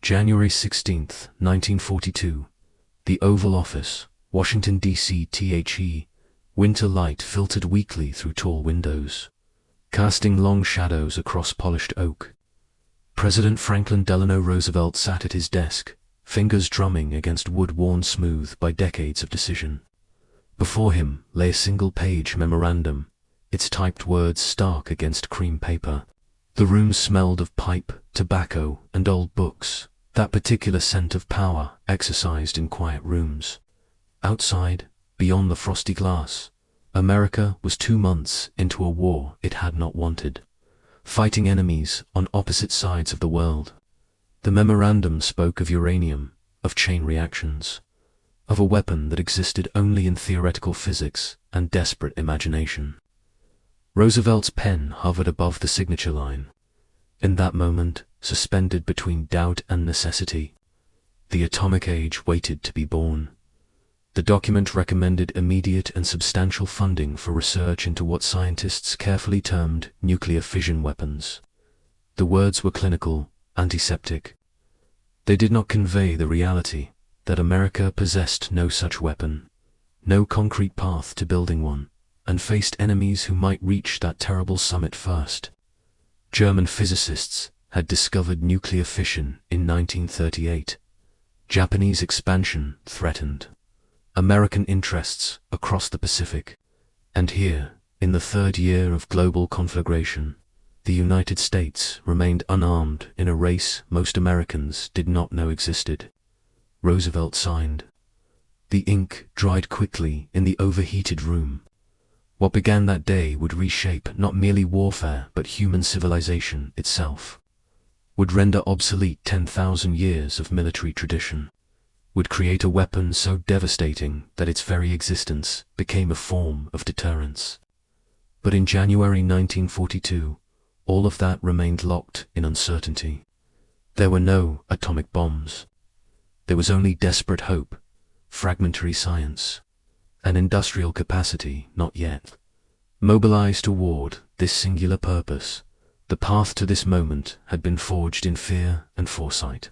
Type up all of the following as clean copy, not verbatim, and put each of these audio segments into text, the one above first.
January 16th, 1942. The Oval Office, Washington, D.C. The winter light filtered weakly through tall windows, casting long shadows across polished oak. President Franklin Delano Roosevelt sat at his desk, fingers drumming against wood worn smooth by decades of decision. Before him lay a single-page memorandum, its typed words stark against cream paper. The room smelled of pipe, tobacco, and old books, that particular scent of power exercised in quiet rooms. Outside, beyond the frosty glass, America was 2 months into a war it had not wanted, fighting enemies on opposite sides of the world. The memorandum spoke of uranium, of chain reactions, of a weapon that existed only in theoretical physics and desperate imagination. Roosevelt's pen hovered above the signature line. In that moment, suspended between doubt and necessity, the atomic age waited to be born. The document recommended immediate and substantial funding for research into what scientists carefully termed nuclear fission weapons. The words were clinical, antiseptic. They did not convey the reality that America possessed no such weapon, no concrete path to building one, and faced enemies who might reach that terrible summit first. German physicists had discovered nuclear fission in 1938. Japanese expansion threatened American interests across the Pacific. And here, in the third year of global conflagration, the United States remained unarmed in a race most Americans did not know existed. Roosevelt signed. The ink dried quickly in the overheated room. What began that day would reshape not merely warfare but human civilization itself, would render obsolete 10,000 years of military tradition, would create a weapon so devastating that its very existence became a form of deterrence. But in January 1942, all of that remained locked in uncertainty. There were no atomic bombs. There was only desperate hope, fragmentary science, and industrial capacity not yet mobilized toward this singular purpose. The path to this moment had been forged in fear and foresight.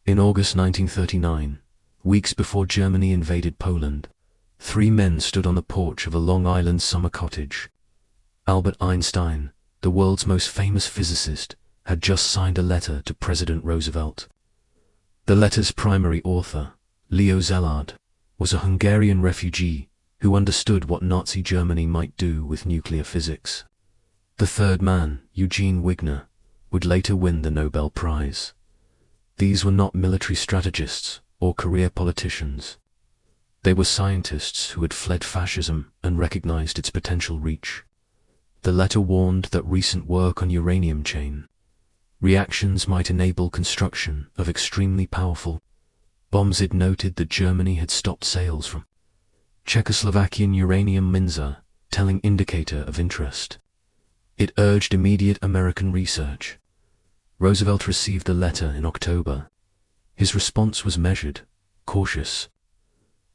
In August 1939, weeks before Germany invaded Poland, 3 men stood on the porch of a Long Island summer cottage. Albert Einstein, the world's most famous physicist, had just signed a letter to President Roosevelt. The letter's primary author, Leo Szilard, was a Hungarian refugee who understood what Nazi Germany might do with nuclear physics. The third man, Eugene Wigner, would later win the Nobel Prize. These were not military strategists or career politicians. They were scientists who had fled fascism and recognized its potential reach. The letter warned that recent work on uranium chain reactions might enable construction of extremely powerful bombs. It noted that Germany had stopped sales from Czechoslovakian uranium Minza, telling indicator of interest. It urged immediate American research. Roosevelt received the letter in October. His response was measured, cautious.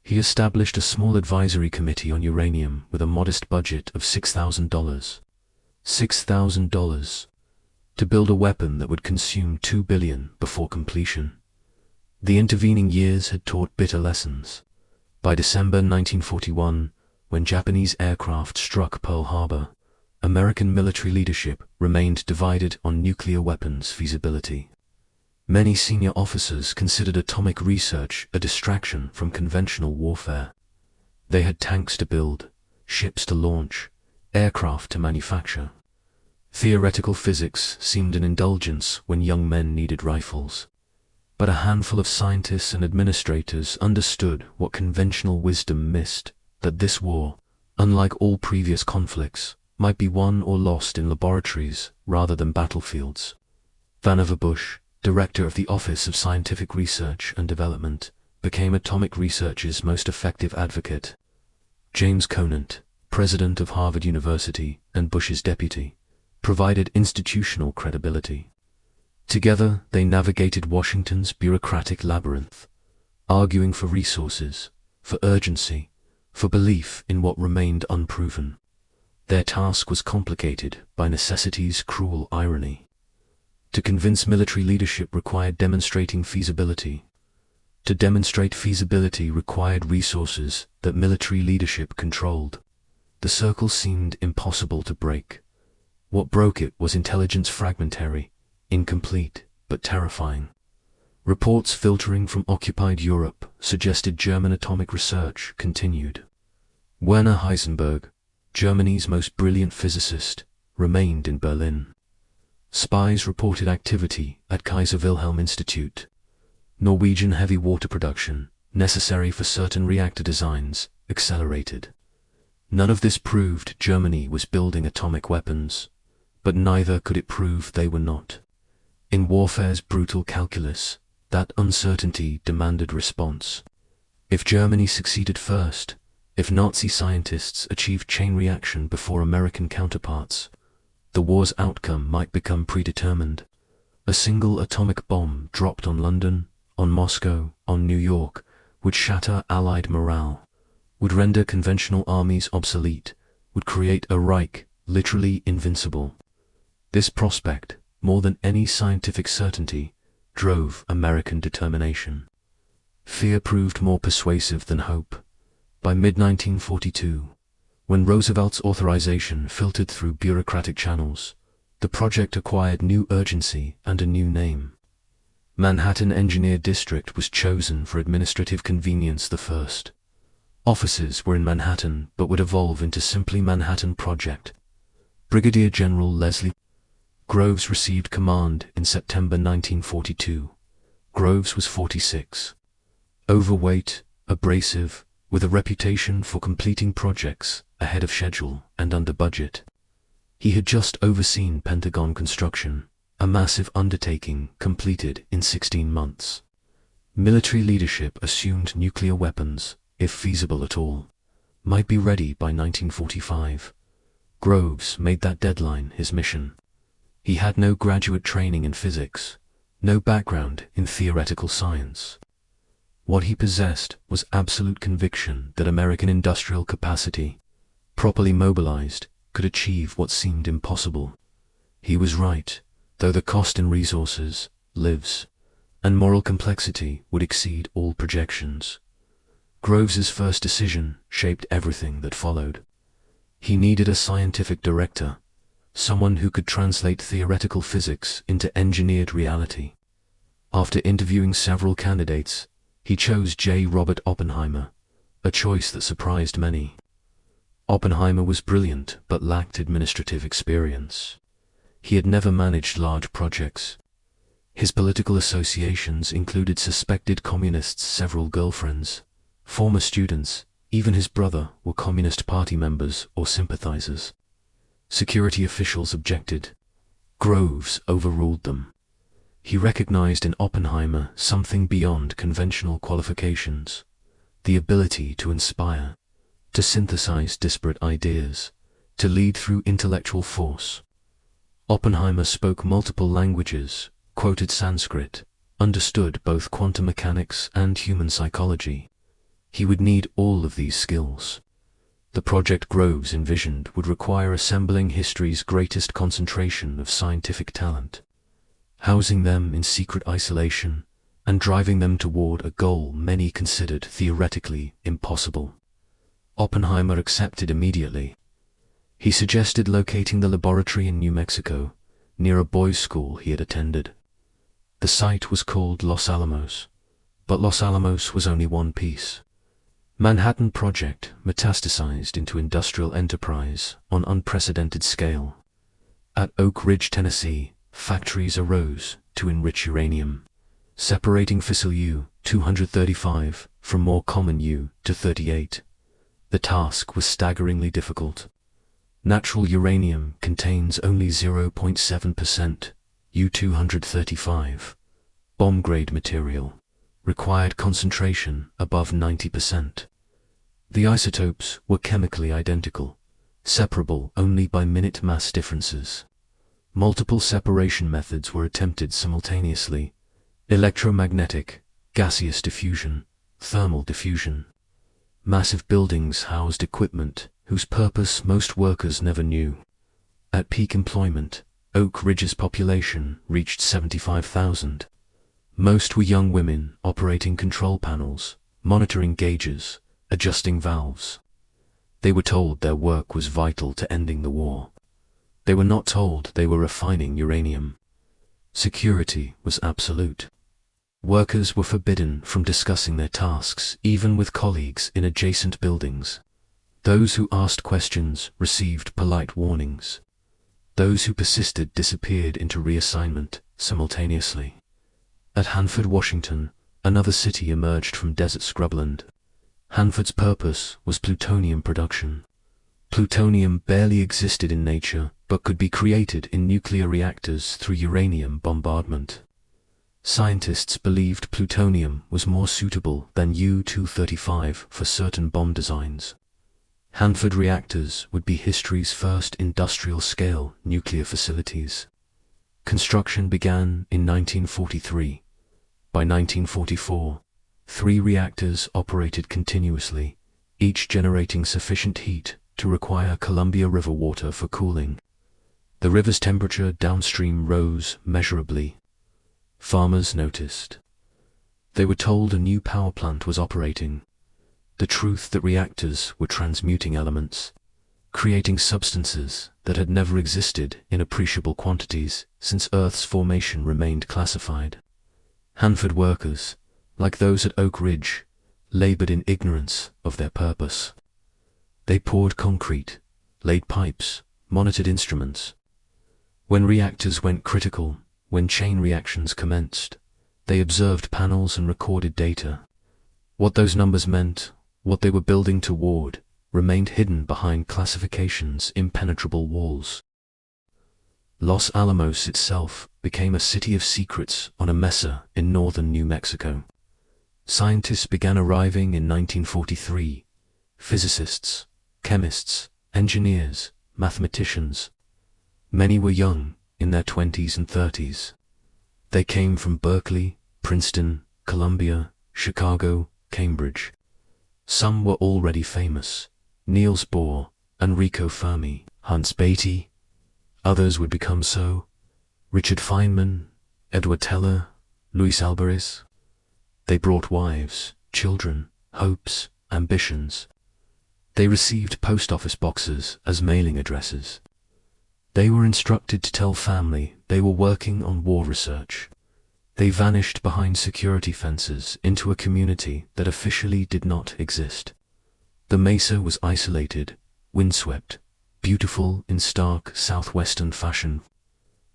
He established a small advisory committee on uranium with a modest budget of $6,000. $6,000 to build a weapon that would consume $2 billion before completion. The intervening years had taught bitter lessons. By December 1941, when Japanese aircraft struck Pearl Harbor, American military leadership remained divided on nuclear weapons feasibility. Many senior officers considered atomic research a distraction from conventional warfare. They had tanks to build, ships to launch, aircraft to manufacture. Theoretical physics seemed an indulgence when young men needed rifles. But a handful of scientists and administrators understood what conventional wisdom missed, that this war, unlike all previous conflicts, might be won or lost in laboratories rather than battlefields. Vannevar Bush, director of the Office of Scientific Research and Development, became atomic research's most effective advocate. James Conant, president of Harvard University and Bush's deputy, provided institutional credibility. Together, they navigated Washington's bureaucratic labyrinth, arguing for resources, for urgency, for belief in what remained unproven. Their task was complicated by necessity's cruel irony. To convince military leadership required demonstrating feasibility. To demonstrate feasibility required resources that military leadership controlled. The circle seemed impossible to break. What broke it was intelligence fragmentary, incomplete, but terrifying. Reports filtering from occupied Europe suggested German atomic research continued. Werner Heisenberg, Germany's most brilliant physicist, remained in Berlin. Spies reported activity at Kaiser Wilhelm Institute. Norwegian heavy water production, necessary for certain reactor designs, accelerated. None of this proved Germany was building atomic weapons, but neither could it prove they were not. In warfare's brutal calculus, that uncertainty demanded response. If Germany succeeded first, if Nazi scientists achieved chain reaction before American counterparts, the war's outcome might become predetermined. A single atomic bomb dropped on London, on Moscow, on New York, would shatter Allied morale, would render conventional armies obsolete, would create a Reich literally invincible. This prospect, more than any scientific certainty, drove American determination. Fear proved more persuasive than hope. By mid-1942, when Roosevelt's authorization filtered through bureaucratic channels, the project acquired new urgency and a new name. Manhattan Engineer District was chosen for administrative convenience the first. Offices were in Manhattan but would evolve into simply Manhattan Project. Brigadier General Leslie Groves received command in September 1942. Groves was 46. Overweight, abrasive, with a reputation for completing projects ahead of schedule and under budget. He had just overseen Pentagon construction, a massive undertaking completed in 16 months. Military leadership assumed nuclear weapons, if feasible at all, might be ready by 1945. Groves made that deadline his mission. He had no graduate training in physics, no background in theoretical science. What he possessed was absolute conviction that American industrial capacity, properly mobilized, could achieve what seemed impossible. He was right, though the cost in resources, lives, and moral complexity would exceed all projections. Groves's first decision shaped everything that followed. He needed a scientific director, someone who could translate theoretical physics into engineered reality. After interviewing several candidates, he chose J. Robert Oppenheimer, a choice that surprised many. Oppenheimer was brilliant but lacked administrative experience. He had never managed large projects. His political associations included suspected communists, several girlfriends, former students, even his brother were Communist Party members or sympathizers. Security officials objected. Groves overruled them. He recognized in Oppenheimer something beyond conventional qualifications, the ability to inspire, to synthesize disparate ideas, to lead through intellectual force. Oppenheimer spoke multiple languages, quoted Sanskrit, understood both quantum mechanics and human psychology. He would need all of these skills. The project Groves envisioned would require assembling history's greatest concentration of scientific talent, housing them in secret isolation, and driving them toward a goal many considered theoretically impossible. Oppenheimer accepted immediately. He suggested locating the laboratory in New Mexico, near a boys' school he had attended. The site was called Los Alamos, but Los Alamos was only one piece. Manhattan Project metastasized into industrial enterprise on unprecedented scale. At Oak Ridge, Tennessee, factories arose to enrich uranium, separating fissile U-235 from more common U-238. The task was staggeringly difficult. Natural uranium contains only 0.7% U-235. Bomb-grade material required concentration above 90%. The isotopes were chemically identical, separable only by minute mass differences. Multiple separation methods were attempted simultaneously: electromagnetic, gaseous diffusion, thermal diffusion. Massive buildings housed equipment whose purpose most workers never knew. At peak employment, Oak Ridge's population reached 75,000. Most were young women operating control panels, monitoring gauges, adjusting valves. They were told their work was vital to ending the war. They were not told they were refining uranium. Security was absolute. Workers were forbidden from discussing their tasks, even with colleagues in adjacent buildings. Those who asked questions received polite warnings. Those who persisted disappeared into reassignment simultaneously. At Hanford, Washington, another city emerged from desert scrubland. Hanford's purpose was plutonium production. Plutonium barely existed in nature, but could be created in nuclear reactors through uranium bombardment. Scientists believed plutonium was more suitable than U-235 for certain bomb designs. Hanford reactors would be history's first industrial-scale nuclear facilities. Construction began in 1943. By 1944, 3 reactors operated continuously, each generating sufficient heat to require Columbia River water for cooling. The river's temperature downstream rose measurably. Farmers noticed. They were told a new power plant was operating. The truth that reactors were transmuting elements, creating substances that had never existed in appreciable quantities since Earth's formation remained classified. Hanford workers, like those at Oak Ridge, labored in ignorance of their purpose. They poured concrete, laid pipes, monitored instruments. When reactors went critical, when chain reactions commenced, they observed panels and recorded data. What those numbers meant, what they were building toward, remained hidden behind classification's impenetrable walls. Los Alamos itself became a city of secrets on a mesa in northern New Mexico. Scientists began arriving in 1943. Physicists, chemists, engineers, mathematicians. Many were young, in their 20s and 30s. They came from Berkeley, Princeton, Columbia, Chicago, Cambridge. Some were already famous: Niels Bohr, Enrico Fermi, Hans Bethe. Others would become so: Richard Feynman, Edward Teller, Luis Alvarez. They brought wives, children, hopes, ambitions. They received post office boxes as mailing addresses. They were instructed to tell family they were working on war research. They vanished behind security fences into a community that officially did not exist. The mesa was isolated, windswept, beautiful in stark southwestern fashion.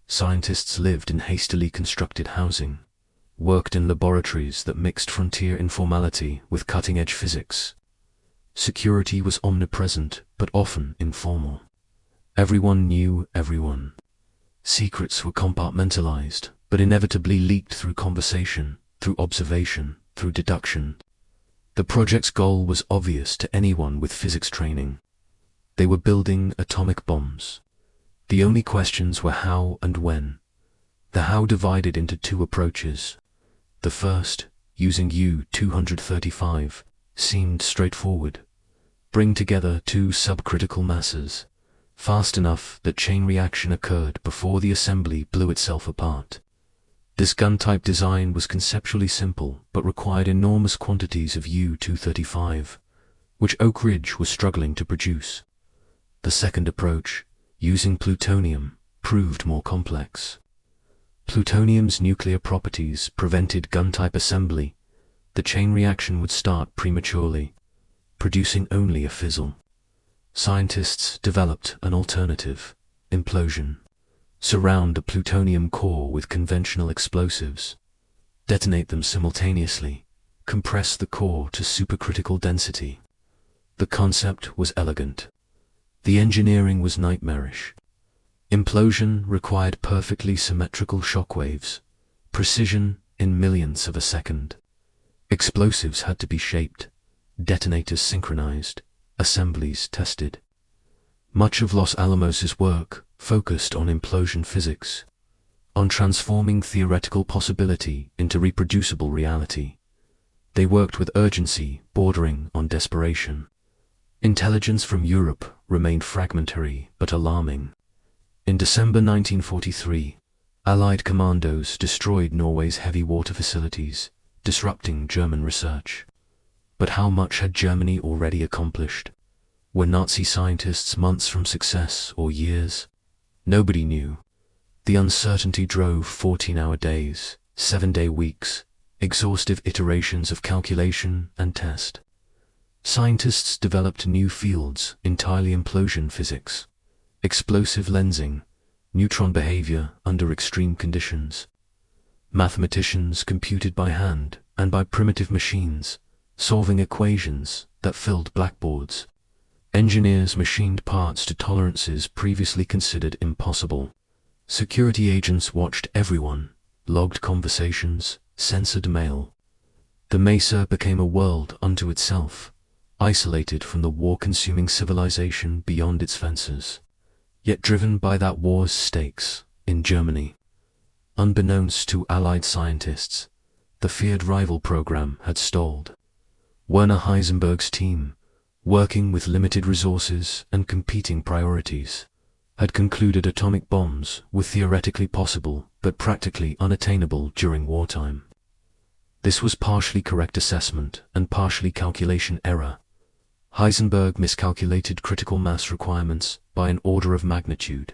Scientists lived in hastily constructed housing, worked in laboratories that mixed frontier informality with cutting-edge physics. Security was omnipresent, but often informal. Everyone knew everyone. Secrets were compartmentalized, but inevitably leaked through conversation, through observation, through deduction. The project's goal was obvious to anyone with physics training. They were building atomic bombs. The only questions were how and when. The how divided into 2 approaches. The first, using U-235, seemed straightforward. Bring together 2 subcritical masses, fast enough that chain reaction occurred before the assembly blew itself apart. This gun-type design was conceptually simple, but required enormous quantities of U-235, which Oak Ridge was struggling to produce. The second approach, using plutonium, proved more complex. Plutonium's nuclear properties prevented gun-type assembly. The chain reaction would start prematurely, producing only a fizzle. Scientists developed an alternative: implosion. Surround a plutonium core with conventional explosives. Detonate them simultaneously. Compress the core to supercritical density. The concept was elegant. The engineering was nightmarish. Implosion required perfectly symmetrical shockwaves, precision in millionths of a second. Explosives had to be shaped, detonators synchronized, assemblies tested. Much of Los Alamos's work focused on implosion physics, on transforming theoretical possibility into reproducible reality. They worked with urgency bordering on desperation. Intelligence from Europe remained fragmentary but alarming. In December 1943, Allied commandos destroyed Norway's heavy water facilities, disrupting German research. But how much had Germany already accomplished? Were Nazi scientists months from success or years? Nobody knew. The uncertainty drove 14-hour days, 7-day weeks, exhaustive iterations of calculation and test. Scientists developed new fields, entirely implosion physics, explosive lensing, neutron behavior under extreme conditions. Mathematicians computed by hand and by primitive machines, solving equations that filled blackboards. Engineers machined parts to tolerances previously considered impossible. Security agents watched everyone, logged conversations, censored mail. The Mesa became a world unto itself, isolated from the war-consuming civilization beyond its fences, yet driven by that war's stakes in Germany. Unbeknownst to Allied scientists, the feared rival program had stalled. Werner Heisenberg's team, working with limited resources and competing priorities, had concluded atomic bombs were theoretically possible but practically unattainable during wartime. This was partially correct assessment and partially calculation error. Heisenberg miscalculated critical mass requirements by an order of magnitude,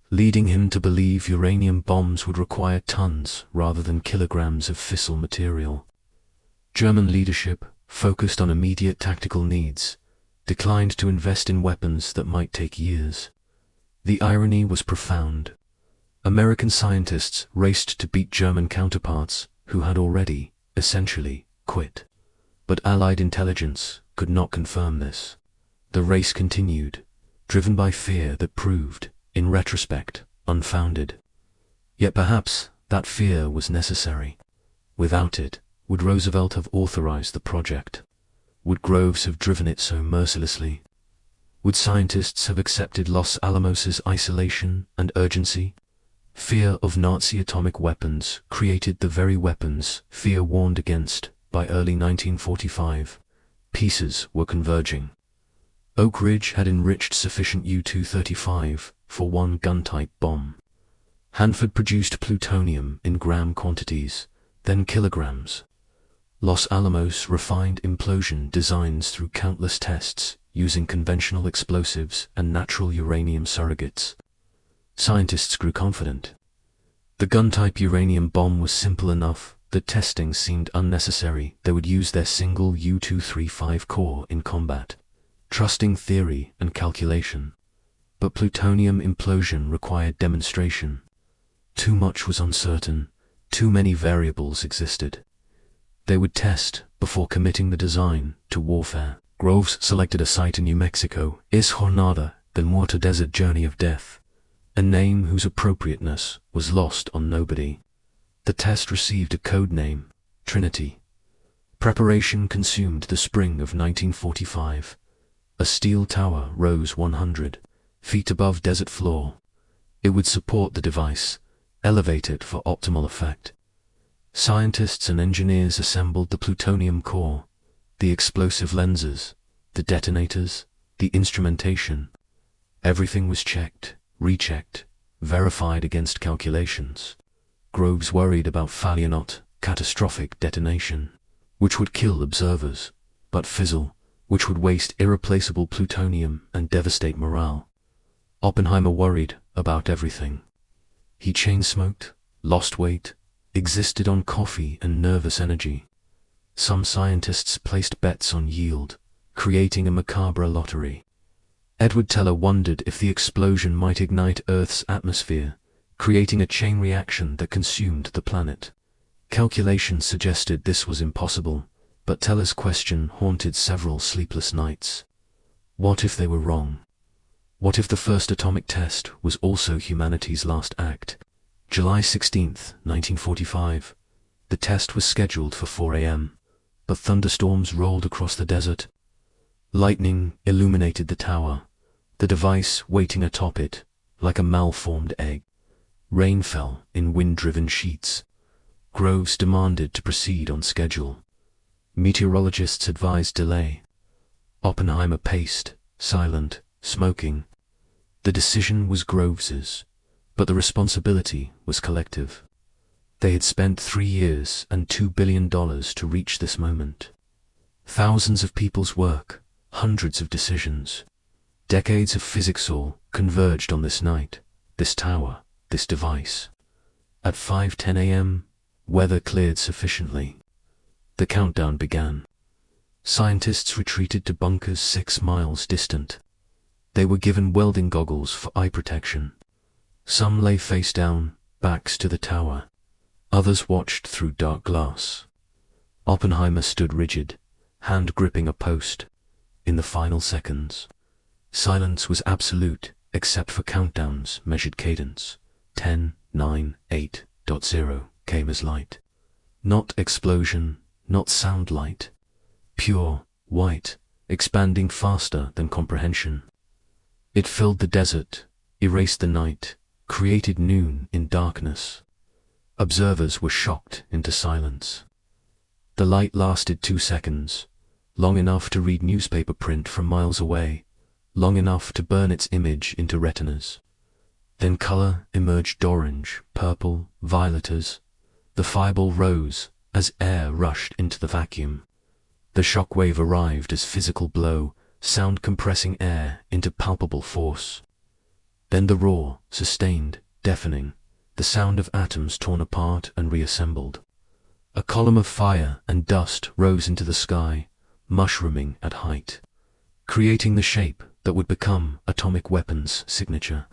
leading him to believe uranium bombs would require tons rather than kilograms of fissile material. German leadership, focused on immediate tactical needs, declined to invest in weapons that might take years. The irony was profound. American scientists raced to beat German counterparts who had already, essentially, quit. But Allied intelligence could not confirm this. The race continued, driven by fear that proved, in retrospect, unfounded. Yet perhaps that fear was necessary. Without it, would Roosevelt have authorized the project? Would Groves have driven it so mercilessly? Would scientists have accepted Los Alamos's isolation and urgency? Fear of Nazi atomic weapons created the very weapons fear warned against. By early 1945, pieces were converging. Oak Ridge had enriched sufficient U-235 for one gun-type bomb. Hanford produced plutonium in gram quantities, then kilograms. Los Alamos refined implosion designs through countless tests using conventional explosives and natural uranium surrogates. Scientists grew confident. The gun-type uranium bomb was simple enough that testing seemed unnecessary. They would use their single U-235 core in combat, trusting theory and calculation. But plutonium implosion required demonstration. Too much was uncertain, too many variables existed. They would test before committing the design to warfare. Groves selected a site in New Mexico, Is Jornada del Muerto Desert Journey of Death, a name whose appropriateness was lost on nobody. The test received a code name, Trinity. Preparation consumed the spring of 1945. A steel tower rose 100 feet above desert floor. It would support the device, elevate it for optimal effect. Scientists and engineers assembled the plutonium core, the explosive lenses, the detonators, the instrumentation. Everything was checked, rechecked, verified against calculations. Groves worried about failure, not catastrophic detonation, which would kill observers, but fizzle, which would waste irreplaceable plutonium and devastate morale. Oppenheimer worried about everything. He chain-smoked, lost weight, existed on coffee and nervous energy. Some scientists placed bets on yield, creating a macabre lottery. Edward Teller wondered if the explosion might ignite Earth's atmosphere, creating a chain reaction that consumed the planet. Calculations suggested this was impossible, but Teller's question haunted several sleepless nights. What if they were wrong? What if the first atomic test was also humanity's last act? July 16, 1945. The test was scheduled for 4 a.m., but thunderstorms rolled across the desert. Lightning illuminated the tower, the device waiting atop it, like a malformed egg. Rain fell in wind-driven sheets. Groves demanded to proceed on schedule. Meteorologists advised delay. Oppenheimer paced, silent, smoking. The decision was Groves's, but the responsibility was collective. They had spent 3 years and $2 billion to reach this moment. Thousands of people's work, hundreds of decisions, decades of physics all converged on this night, this tower, this device. At 5:10 a.m., weather cleared sufficiently. The countdown began. Scientists retreated to bunkers 6 miles distant. They were given welding goggles for eye protection. Some lay face down, backs to the tower. Others watched through dark glass. Oppenheimer stood rigid, hand gripping a post. In the final seconds, silence was absolute except for countdown's measured cadence. 10, 9, 8.0 came as light. Not explosion, not sound light. Pure, white, expanding faster than comprehension. It filled the desert, erased the night, created noon in darkness. Observers were shocked into silence. The light lasted 2 seconds, long enough to read newspaper print from miles away, long enough to burn its image into retinas. Then color emerged: orange, purple, violeters. The fireball rose as air rushed into the vacuum. The shockwave arrived as physical blow, sound compressing air into palpable force. Then the roar, sustained, deafening, the sound of atoms torn apart and reassembled. A column of fire and dust rose into the sky, mushrooming at height, creating the shape that would become atomic weapons' signature.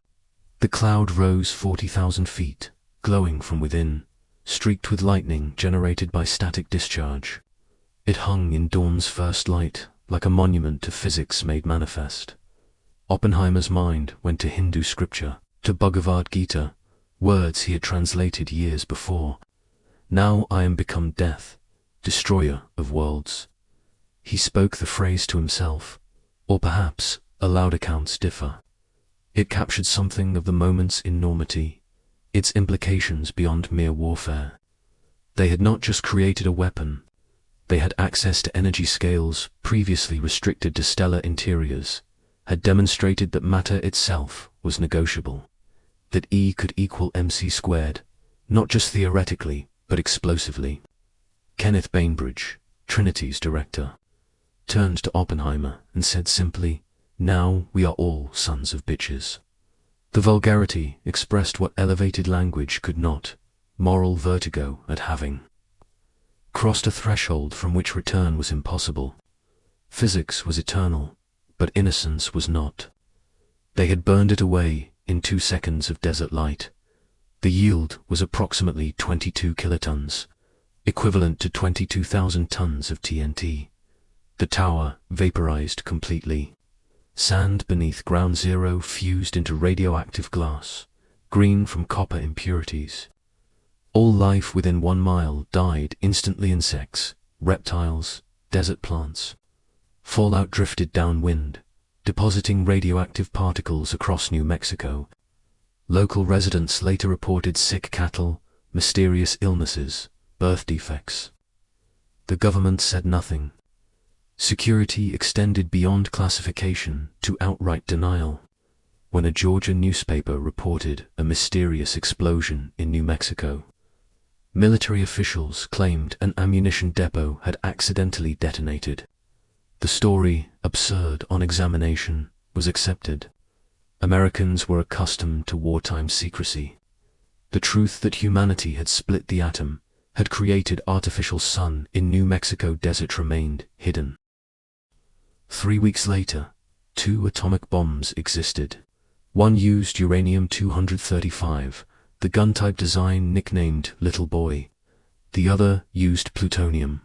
The cloud rose 40,000 feet, glowing from within, streaked with lightning generated by static discharge. It hung in dawn's first light, like a monument to physics made manifest. Oppenheimer's mind went to Hindu scripture, to Bhagavad Gita, words he had translated years before. Now I am become death, destroyer of worlds. He spoke the phrase to himself, or perhaps aloud. Accounts differ. It captured something of the moment's enormity, its implications beyond mere warfare. They had not just created a weapon, they had access to energy scales previously restricted to stellar interiors, had demonstrated that matter itself was negotiable, that E could equal mc squared, not just theoretically, but explosively. Kenneth Bainbridge, Trinity's director, turned to Oppenheimer and said simply, "Now we are all sons of bitches." The vulgarity expressed what elevated language could not: moral vertigo at having crossed a threshold from which return was impossible. Physics was eternal, but innocence was not. They had burned it away in 2 seconds of desert light. The yield was approximately 22 kilotons, equivalent to 22,000 tons of TNT. The tower vaporized completely. Sand beneath ground zero fused into radioactive glass, green from copper impurities. All life within 1 mile died instantly: insects, reptiles, desert plants. Fallout drifted downwind, depositing radioactive particles across New Mexico. Local residents later reported sick cattle, mysterious illnesses, birth defects. The government said nothing. Security extended beyond classification to outright denial. When a Georgia newspaper reported a mysterious explosion in New Mexico, military officials claimed an ammunition depot had accidentally detonated. The story, absurd on examination, was accepted. Americans were accustomed to wartime secrecy. The truth that humanity had split the atom, had created artificial sun in New Mexico desert remained hidden. 3 weeks later, 2 atomic bombs existed. One used uranium-235, the gun-type design nicknamed Little Boy. The other used plutonium,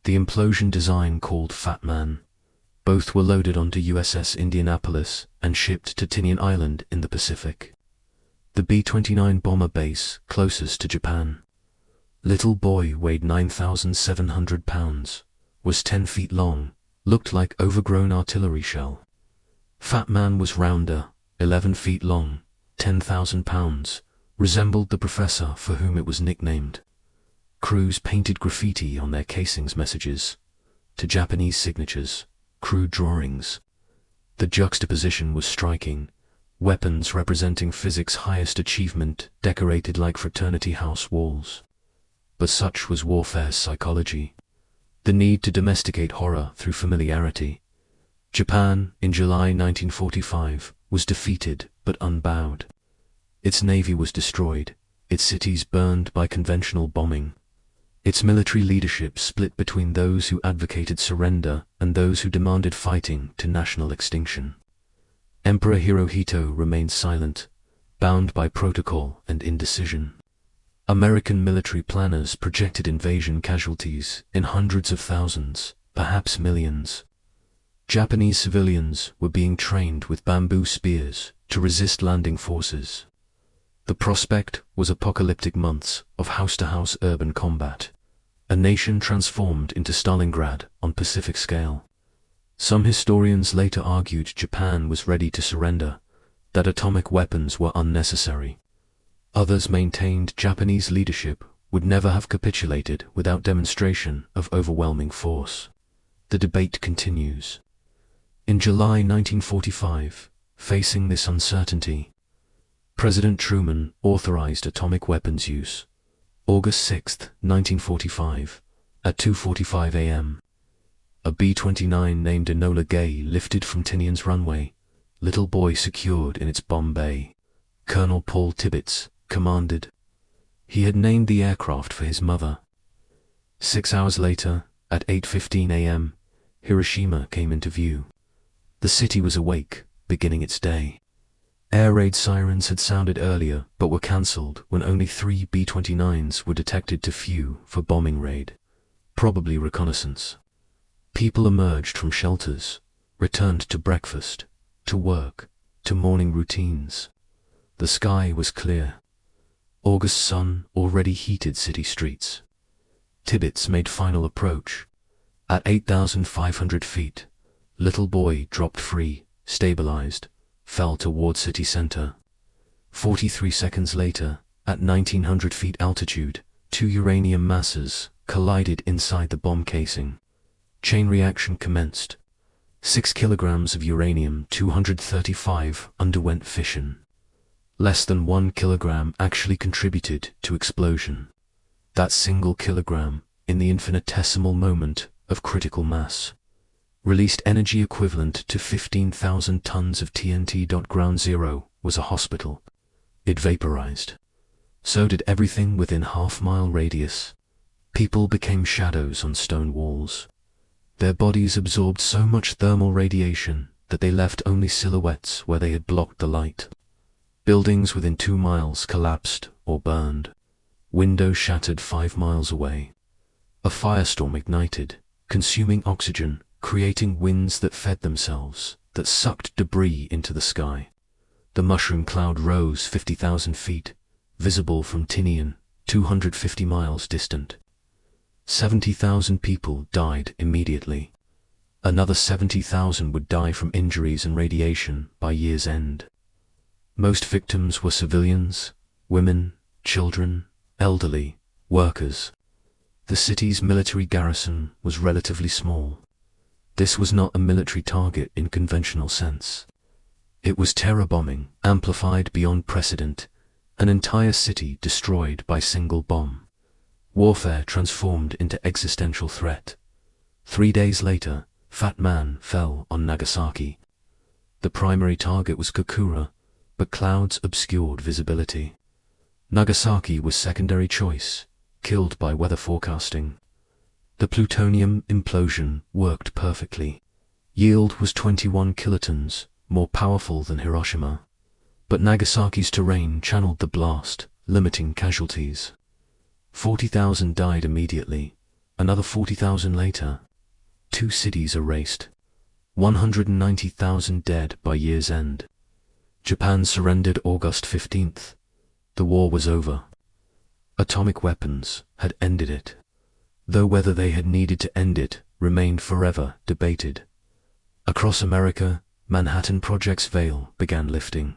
the implosion design called Fat Man. Both were loaded onto USS Indianapolis and shipped to Tinian Island in the Pacific, the B-29 bomber base closest to Japan. Little Boy weighed 9,700 pounds, was 10 feet long, looked like overgrown artillery shell. Fat Man was rounder, 11 feet long, 10,000 pounds, resembled the professor for whom it was nicknamed. Crews painted graffiti on their casings messages, to Japanese signatures, crude drawings. The juxtaposition was striking. weapons representing physics' highest achievement decorated like fraternity house walls. But such was warfare's psychology. The need to domesticate horror through familiarity. Japan, in July 1945, was defeated but unbowed. Its navy was destroyed, its cities burned by conventional bombing. Its military leadership split between those who advocated surrender and those who demanded fighting to national extinction. Emperor Hirohito remained silent, bound by protocol and indecision. American military planners projected invasion casualties in hundreds of thousands, perhaps millions. Japanese civilians were being trained with bamboo spears to resist landing forces. The prospect was apocalyptic months of house-to-house urban combat, a nation transformed into Stalingrad on Pacific scale. Some historians later argued Japan was ready to surrender, that atomic weapons were unnecessary. Others maintained Japanese leadership would never have capitulated without demonstration of overwhelming force. The debate continues. In July 1945, facing this uncertainty, President Truman authorized atomic weapons use. August 6, 1945, at 2:45 a.m. A B-29 named Enola Gay lifted from Tinian's runway, Little Boy secured in its bomb bay. Colonel Paul Tibbets commanded. He had named the aircraft for his mother. 6 hours later, at 8:15 a.m., Hiroshima came into view. The city was awake, beginning its day. Air raid sirens had sounded earlier but were cancelled when only 3 B-29s were detected to few for bombing raid, probably reconnaissance. People emerged from shelters, returned to breakfast, to work, to morning routines. The sky was clear. August sun already heated city streets. Tibbets made final approach. At 8,500 feet, Little Boy dropped free, stabilized, fell toward city center. 43 seconds later, at 1,900 feet altitude, 2 uranium masses collided inside the bomb casing. Chain reaction commenced. 6 kilograms of uranium-235 underwent fission. Less than 1 kilogram actually contributed to explosion. That single kilogram, in the infinitesimal moment of critical mass, released energy equivalent to 15,000 tons of TNT. Ground zero was a hospital. It vaporized. So did everything within half-mile radius. People became shadows on stone walls. Their bodies absorbed so much thermal radiation that they left only silhouettes where they had blocked the light. Buildings within 2 miles collapsed or burned. Windows shattered 5 miles away. A firestorm ignited, consuming oxygen, creating winds that fed themselves, that sucked debris into the sky. The mushroom cloud rose 50,000 feet, visible from Tinian, 250 miles distant. 70,000 people died immediately. Another 70,000 would die from injuries and radiation by year's end. Most victims were civilians, women, children, elderly, workers. The city's military garrison was relatively small. This was not a military target in conventional sense. It was terror bombing, amplified beyond precedent, an entire city destroyed by single bomb. Warfare transformed into existential threat. 3 days later, Fat Man fell on Nagasaki. The primary target was Kokura, but clouds obscured visibility. Nagasaki was secondary choice, killed by weather forecasting. The plutonium implosion worked perfectly. Yield was 21 kilotons, more powerful than Hiroshima. But Nagasaki's terrain channeled the blast, limiting casualties. 40,000 died immediately, another 40,000 later. 2 cities erased. 190,000 dead by year's end. Japan surrendered August 15th. The war was over. Atomic weapons had ended it, though whether they had needed to end it remained forever debated. Across America, Manhattan Project's veil began lifting.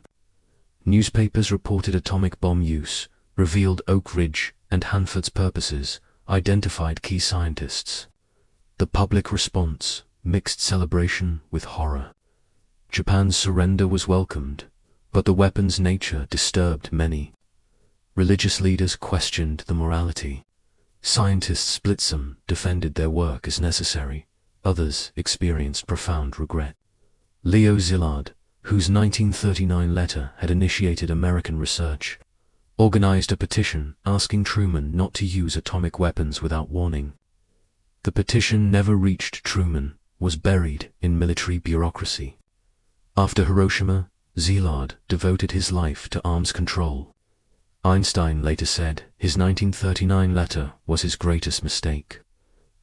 Newspapers reported atomic bomb use, revealed Oak Ridge and Hanford's purposes, identified key scientists. The public response mixed celebration with horror. Japan's surrender was welcomed, But the weapon's nature disturbed many. Religious leaders questioned the morality. Scientists Blitzum defended their work as necessary. Others experienced profound regret. Leo Szilard, whose 1939 letter had initiated American research, organized a petition asking Truman not to use atomic weapons without warning. The petition never reached Truman, was buried in military bureaucracy. After Hiroshima, Szilard devoted his life to arms control. Einstein later said his 1939 letter was his greatest mistake,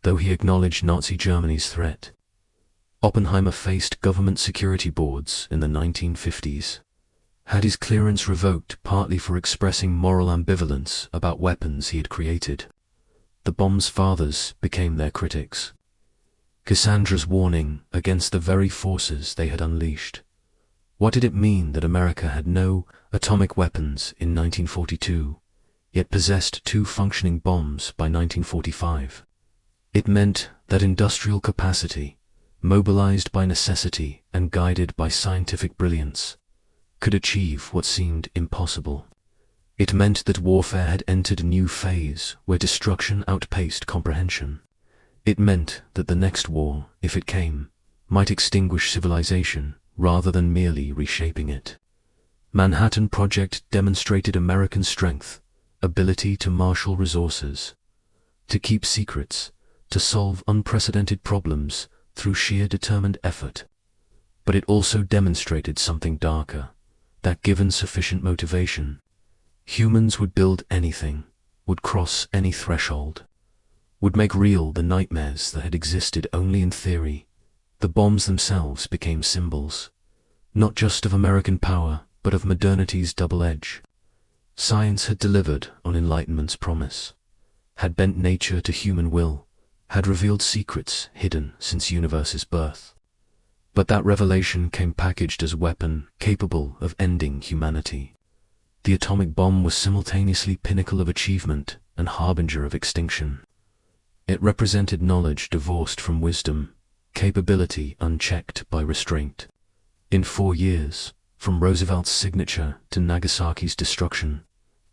though he acknowledged Nazi Germany's threat. Oppenheimer faced government security boards in the 1950s, had his clearance revoked partly for expressing moral ambivalence about weapons he had created. The bomb's fathers became their critics. Cassandra's warning against the very forces they had unleashed. What did it mean that America had no atomic weapons in 1942, yet possessed 2 functioning bombs by 1945? It meant that industrial capacity, mobilized by necessity and guided by scientific brilliance, could achieve what seemed impossible. It meant that warfare had entered a new phase where destruction outpaced comprehension. It meant that the next war, if it came, might extinguish civilization rather than merely reshaping it. Manhattan Project demonstrated American strength, ability to marshal resources, to keep secrets, to solve unprecedented problems through sheer determined effort. But it also demonstrated something darker, that given sufficient motivation, humans would build anything, would cross any threshold, would make real the nightmares that had existed only in theory. The bombs themselves became symbols, not just of American power, but of modernity's double edge. Science had delivered on Enlightenment's promise, had bent nature to human will, had revealed secrets hidden since universe's birth. But that revelation came packaged as a weapon capable of ending humanity. The atomic bomb was simultaneously pinnacle of achievement and harbinger of extinction. It represented knowledge divorced from wisdom, capability unchecked by restraint. In 4 years, from Roosevelt's signature to Nagasaki's destruction,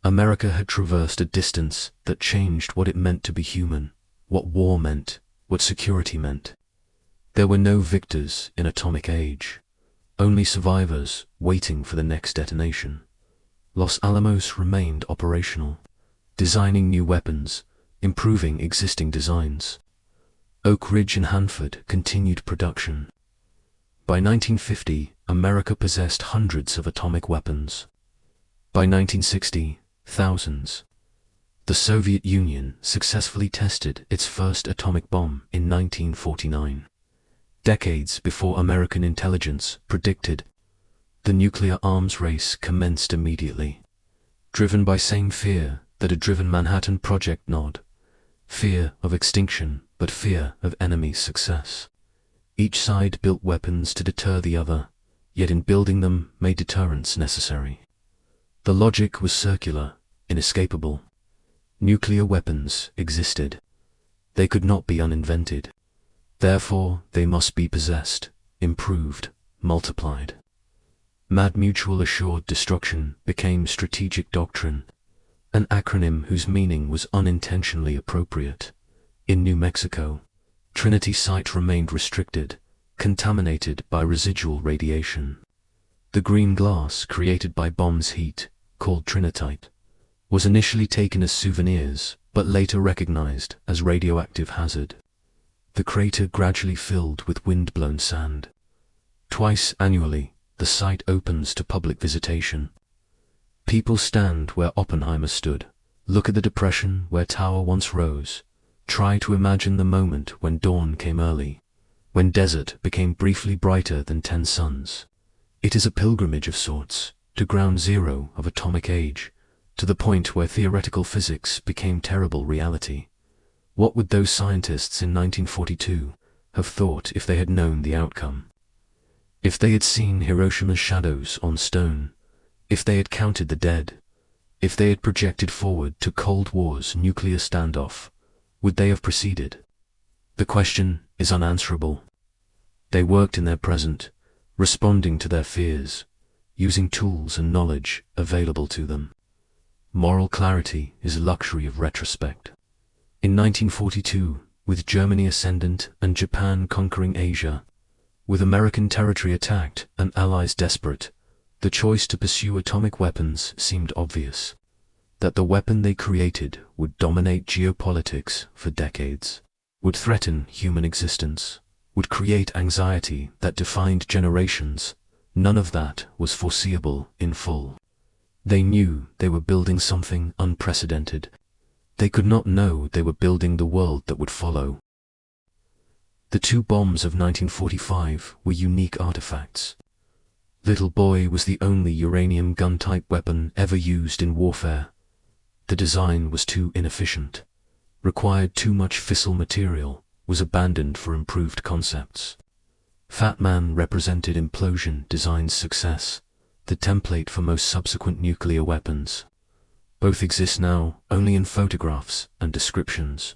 America had traversed a distance that changed what it meant to be human, what war meant, what security meant. There were no victors in atomic age, only survivors waiting for the next detonation. Los Alamos remained operational, designing new weapons, improving existing designs. Oak Ridge and Hanford continued production. By 1950, America possessed hundreds of atomic weapons. By 1960, thousands. The Soviet Union successfully tested its first atomic bomb in 1949. Decades before American intelligence predicted, the nuclear arms race commenced immediately, driven by same fear that had driven Manhattan Project Nod. Fear of extinction, but fear of enemy success. Each side built weapons to deter the other, yet in building them made deterrence necessary. The logic was circular, inescapable. Nuclear weapons existed. They could not be uninvented. Therefore, they must be possessed, improved, multiplied. Mad Mutual Assured Destruction became strategic doctrine, an acronym whose meaning was unintentionally appropriate. In New Mexico, Trinity Site remained restricted, contaminated by residual radiation. The green glass created by bomb's heat, called trinitite, was initially taken as souvenirs, but later recognized as radioactive hazard. The crater gradually filled with wind-blown sand. Twice annually, the site opens to public visitation. People stand where Oppenheimer stood, look at the depression where Tower once rose, try to imagine the moment when dawn came early, when desert became briefly brighter than 10 suns. It is a pilgrimage of sorts, to ground zero of atomic age, to the point where theoretical physics became terrible reality. What would those scientists in 1942 have thought if they had known the outcome? If they had seen Hiroshima's shadows on stone, if they had counted the dead, if they had projected forward to Cold War's nuclear standoff, would they have proceeded? The question is unanswerable. They worked in their present, responding to their fears, using tools and knowledge available to them. Moral clarity is a luxury of retrospect. In 1942, with Germany ascendant and Japan conquering Asia, with American territory attacked and allies desperate, the choice to pursue atomic weapons seemed obvious. That the weapon they created would dominate geopolitics for decades, would threaten human existence, would create anxiety that defined generations, none of that was foreseeable in full. They knew they were building something unprecedented. They could not know they were building the world that would follow. The two bombs of 1945 were unique artifacts. Little Boy was the only uranium gun-type weapon ever used in warfare. The design was too inefficient, required too much fissile material, was abandoned for improved concepts. Fat Man represented implosion design's success, the template for most subsequent nuclear weapons. Both exist now only in photographs and descriptions,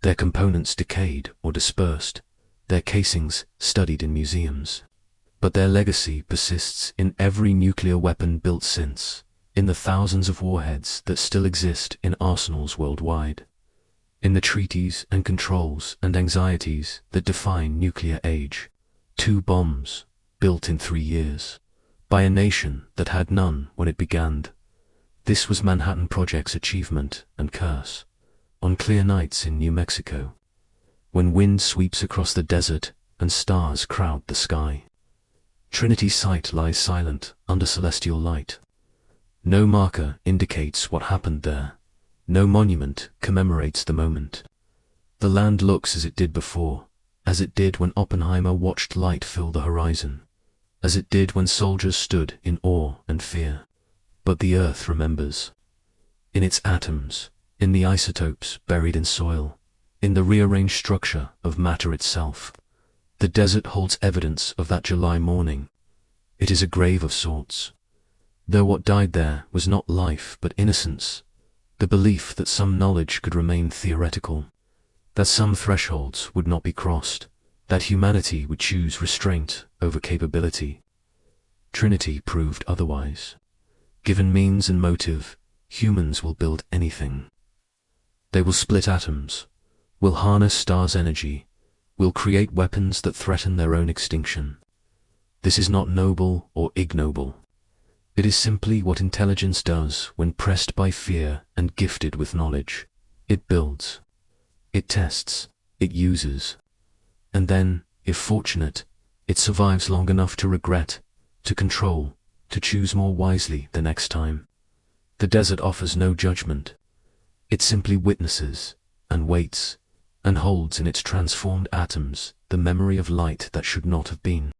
their components decayed or dispersed, their casings studied in museums. But their legacy persists in every nuclear weapon built since, in the thousands of warheads that still exist in arsenals worldwide, in the treaties and controls and anxieties that define nuclear age. 2 bombs, built in 3 years, by a nation that had none when it began. This was Manhattan Project's achievement and curse. On clear nights in New Mexico, when wind sweeps across the desert and stars crowd the sky, Trinity Site lies silent under celestial light. No marker indicates what happened there. No monument commemorates the moment. The land looks as it did before, as it did when Oppenheimer watched light fill the horizon, as it did when soldiers stood in awe and fear. But the earth remembers. In its atoms, in the isotopes buried in soil, in the rearranged structure of matter itself. The desert holds evidence of that July morning. It is a grave of sorts. Though what died there was not life but innocence, the belief that some knowledge could remain theoretical, that some thresholds would not be crossed, that humanity would choose restraint over capability. Trinity proved otherwise. Given means and motive, humans will build anything. They will split atoms, will harness stars' energy, will create weapons that threaten their own extinction. This is not noble or ignoble. It is simply what intelligence does when pressed by fear and gifted with knowledge. It builds, it tests, it uses, and then, if fortunate, it survives long enough to regret, to control, to choose more wisely the next time. The desert offers no judgment. It simply witnesses, and waits, and holds in its transformed atoms the memory of light that should not have been.